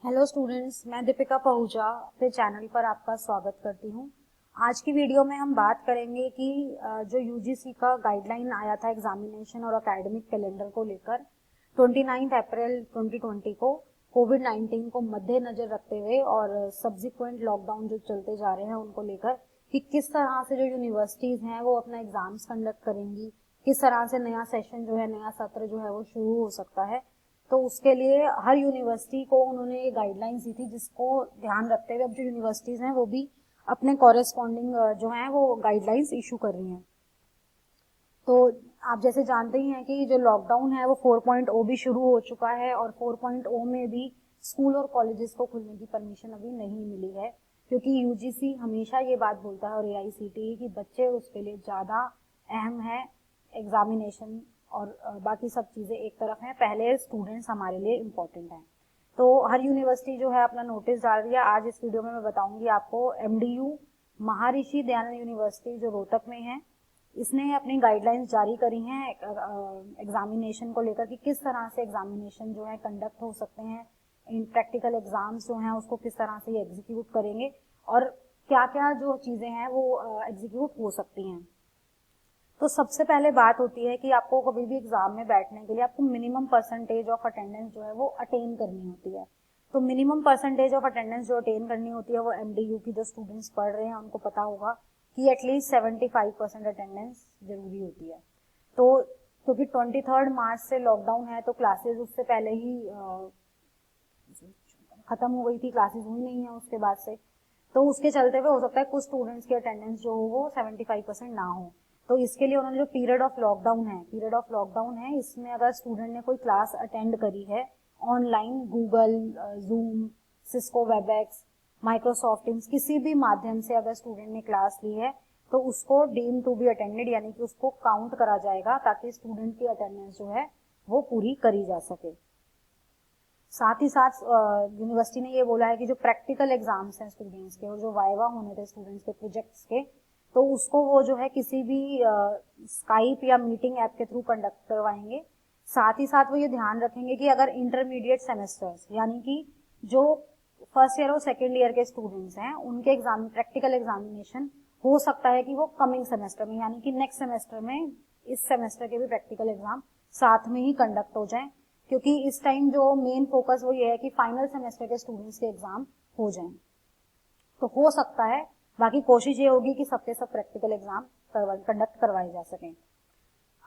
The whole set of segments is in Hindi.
हेलो स्टूडेंट्स, मैं दीपिका पहुजा अपने चैनल पर आपका स्वागत करती हूँ। आज की वीडियो में हम बात करेंगे कि जो यूजीसी का गाइडलाइन आया था एग्जामिनेशन और एकेडमिक कैलेंडर को लेकर 29 अप्रैल 2020 को कोविड-19 को मद्देनजर रखते हुए और सब्सिक्वेंट लॉकडाउन जो चलते जा रहे हैं उनको लेकर कि किस तरह से जो यूनिवर्सिटीज हैं वो अपना एग्जाम्स कंडक्ट करेंगी, किस तरह से नया सेशन जो है, नया सत्र जो है वो शुरू हो सकता है। तो उसके लिए हर यूनिवर्सिटी को उन्होंने ये गाइडलाइंस दी थी, जिसको ध्यान रखते हुए अब जो यूनिवर्सिटीज हैं वो भी अपने कॉरेस्पॉन्डिंग जो हैं वो गाइडलाइंस इशू कर रही हैं। तो आप जैसे जानते ही हैं कि जो लॉकडाउन है वो 4.0 भी शुरू हो चुका है और 4.0 में भी स्कूल और कॉलेजेस को खुलने की परमिशन अभी नहीं मिली है, क्योंकि यूजीसी हमेशा ये बात बोलता है और एआईसीटीई कि बच्चे उसके लिए ज्यादा अहम है। एग्जामिनेशन और बाकी सब चीजें एक तरफ हैं, पहले स्टूडेंट्स हमारे लिए इम्पोर्टेंट हैं। तो हर यूनिवर्सिटी जो है अपना नोटिस डाल रही है। आज इस वीडियो में मैं बताऊंगी आपको एमडीयू महर्षि दयानंद यूनिवर्सिटी जो रोहतक में है, इसने अपनी गाइडलाइंस जारी करी हैं एग्जामिनेशन को लेकर कि किस तरह से एग्जामिनेशन जो है कंडक्ट हो सकते हैं, इन प्रैक्टिकल एग्जाम्स जो हैं उसको किस तरह से एग्जीक्यूट करेंगे और क्या क्या जो चीजें हैं वो एग्जीक्यूट हो सकती हैं। तो सबसे पहले बात होती है कि आपको कभी भी एग्जाम में बैठने के लिए आपको मिनिमम परसेंटेज ऑफ अटेंडेंस जो है वो अटेन करनी होती है। तो मिनिमम परसेंटेज ऑफ अटेंडेंस जो अटेन करनी होती है वो एमडीयू की जो स्टूडेंट्स पढ़ रहे हैं उनको पता होगा कि एटलीस्ट 75% अटेंडेंस जरूरी होती है। तो क्योंकि 23 मार्च से लॉकडाउन है तो क्लासेस उससे पहले ही खत्म हो गई थी, क्लासेस हुई नहीं है उसके बाद से। तो उसके चलते हुए हो सकता है कुछ स्टूडेंट्स की अटेंडेंस जो हो वो 75% ना हो। तो इसके लिए उन्होंने जो पीरियड ऑफ लॉकडाउन है इसमें अगर स्टूडेंट ने कोई क्लास अटेंड करी है online, Google, zoom, Cisco Webex, Microsoft teams, किसी भी माध्यम से अगर स्टूडेंट ने क्लास ली है तो उसको डीम टू बी अटेंडेड यानी कि उसको काउंट करा जाएगा ताकि स्टूडेंट की अटेंडेंस जो है वो पूरी करी जा सके। साथ ही साथ यूनिवर्सिटी ने ये बोला है कि जो प्रैक्टिकल एग्जाम्स हैं स्टूडेंट्स के और जो वाइवा होने थे स्टूडेंट्स के प्रोजेक्ट्स के, तो उसको वो जो है किसी भी स्काइप या मीटिंग ऐप के थ्रू कंडक्ट करवाएंगे। साथ ही साथ वो ये ध्यान रखेंगे कि अगर इंटरमीडिएट सेमेस्टर्स यानी कि जो फर्स्ट ईयर और सेकेंड ईयर के स्टूडेंट्स हैं उनके एग्जाम प्रैक्टिकल एग्जामिनेशन हो सकता है कि वो कमिंग सेमेस्टर में यानी कि नेक्स्ट सेमेस्टर में इस सेमेस्टर के भी प्रैक्टिकल एग्जाम साथ में ही कंडक्ट हो जाएं, क्योंकि इस टाइम जो मेन फोकस वो ये है कि फाइनल सेमेस्टर के स्टूडेंट्स के एग्जाम हो जाएं। तो हो सकता है, बाकी कोशिश ये होगी कि सबके सब प्रैक्टिकल एग्जाम कंडक्ट करवाए जा सकें।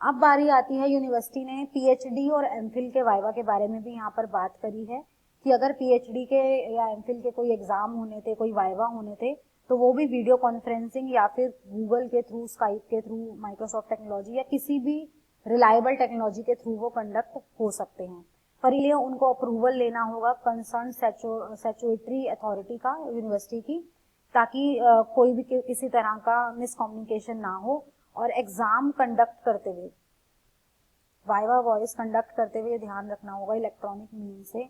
अब बारी आती है, यूनिवर्सिटी ने पीएचडी और एमफिल के वाइवा के बारे में भी यहाँ पर बात करी है कि अगर पीएचडी के या एमफिल के कोई एग्जाम होने थे, कोई वाइवा होने थे, तो वो भी वीडियो कॉन्फ्रेंसिंग या फिर गूगल के थ्रू, स्काइप के थ्रू, माइक्रोसॉफ्ट टेक्नोलॉजी या किसी भी रिलायबल टेक्नोलॉजी के थ्रू वो कंडक्ट हो सकते हैं। पर ये उनको अप्रूवल लेना होगा कंसर्न स्टैट्यूटरी अथॉरिटी का, यूनिवर्सिटी की, ताकि कोई भी किसी तरह का मिसकम्युनिकेशन ना हो। और एग्जाम कंडक्ट करते हुए, वाइवा वॉइस कंडक्ट करते हुए ध्यान रखना होगा इलेक्ट्रॉनिक मीन से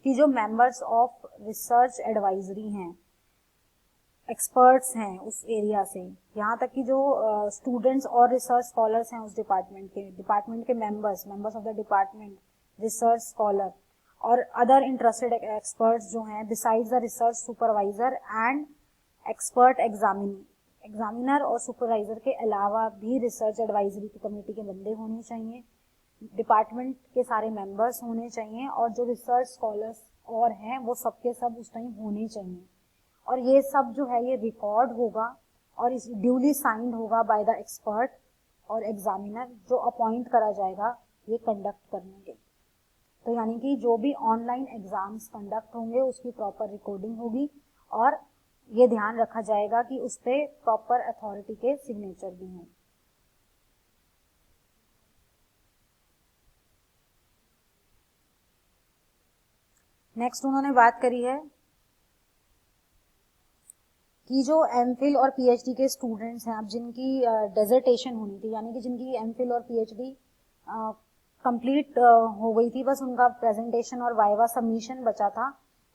कि जो मेंबर्स ऑफ रिसर्च एडवाइजरी हैं, एक्सपर्ट्स हैं उस एरिया से, यहाँ तक कि जो स्टूडेंट्स और रिसर्च स्कॉलर्स हैं उस डिपार्टमेंट के members of the department, research scholar और अदर इंटरेस्टेड एक्सपर्ट्स जो हैं besides the research supervisor and expert examiner और सुपरवाइजर के अलावा भी रिसर्च एडवाइजरी की कमेटी के बंदे होने चाहिए, डिपार्टमेंट के सारे मेंबर्स होने चाहिए और जो रिसर्च स्कॉलर्स और हैं वो सबके सब उस टाइम होने चाहिए। और ये सब जो है ये रिकॉर्ड होगा और इस ड्यूली साइंड होगा बाय द एक्सपर्ट और एग्जामिनर जो अपॉइंट करा जाएगा ये कंडक्ट करने के। तो यानी कि जो भी ऑनलाइन एग्जाम्स कंडक्ट होंगे उसकी प्रॉपर रिकॉर्डिंग होगी और ये ध्यान रखा जाएगा कि उस पर प्रॉपर अथॉरिटी के सिग्नेचर भी हों। नेक्स्ट उन्होंने बात करी है कि जो एमफिल और पीएचडी के स्टूडेंट्स हैं, अब जिनकी डेजर्टेशन होनी थी यानी कि जिनकी एमफिल और पीएचडी कंप्लीट हो गई थी, बस उनका प्रेजेंटेशन और वाइवा सबमिशन बचा था,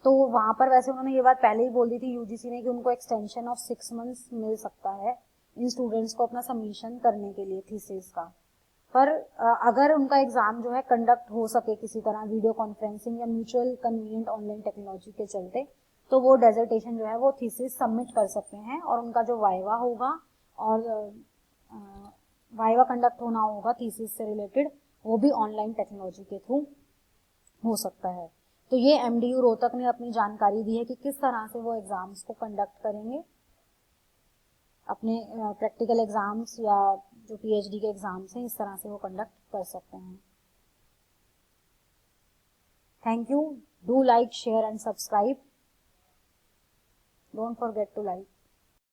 तो वहां पर वैसे उन्होंने ये बात पहले ही बोल दी थी यूजीसी ने कि उनको एक्सटेंशन ऑफ 6 मंथ्स मिल सकता है इन स्टूडेंट्स को अपना सबमिशन करने के लिए थीसिस का। पर अगर उनका एग्जाम जो है कंडक्ट हो सके किसी तरह वीडियो कॉन्फ्रेंसिंग या म्यूचुअल कन्वीनियंट ऑनलाइन टेक्नोलॉजी के चलते, तो वो डेजर्टेशन जो है वो थीसिस सबमिट कर सकते हैं, और उनका जो वाइवा होगा और वाइवा कंडक्ट होना होगा थीसिस से रिलेटेड, वो भी ऑनलाइन टेक्नोलॉजी के थ्रू हो सकता है। तो ये एमडीयू रोहतक ने अपनी जानकारी दी है कि किस तरह से वो एग्जाम्स को कंडक्ट करेंगे, अपने प्रैक्टिकल एग्जाम्स या जो पीएचडी के एग्जाम्स हैं इस तरह से वो कंडक्ट कर सकते हैं। Thank you. Do like, share and subscribe. Don't forget to like.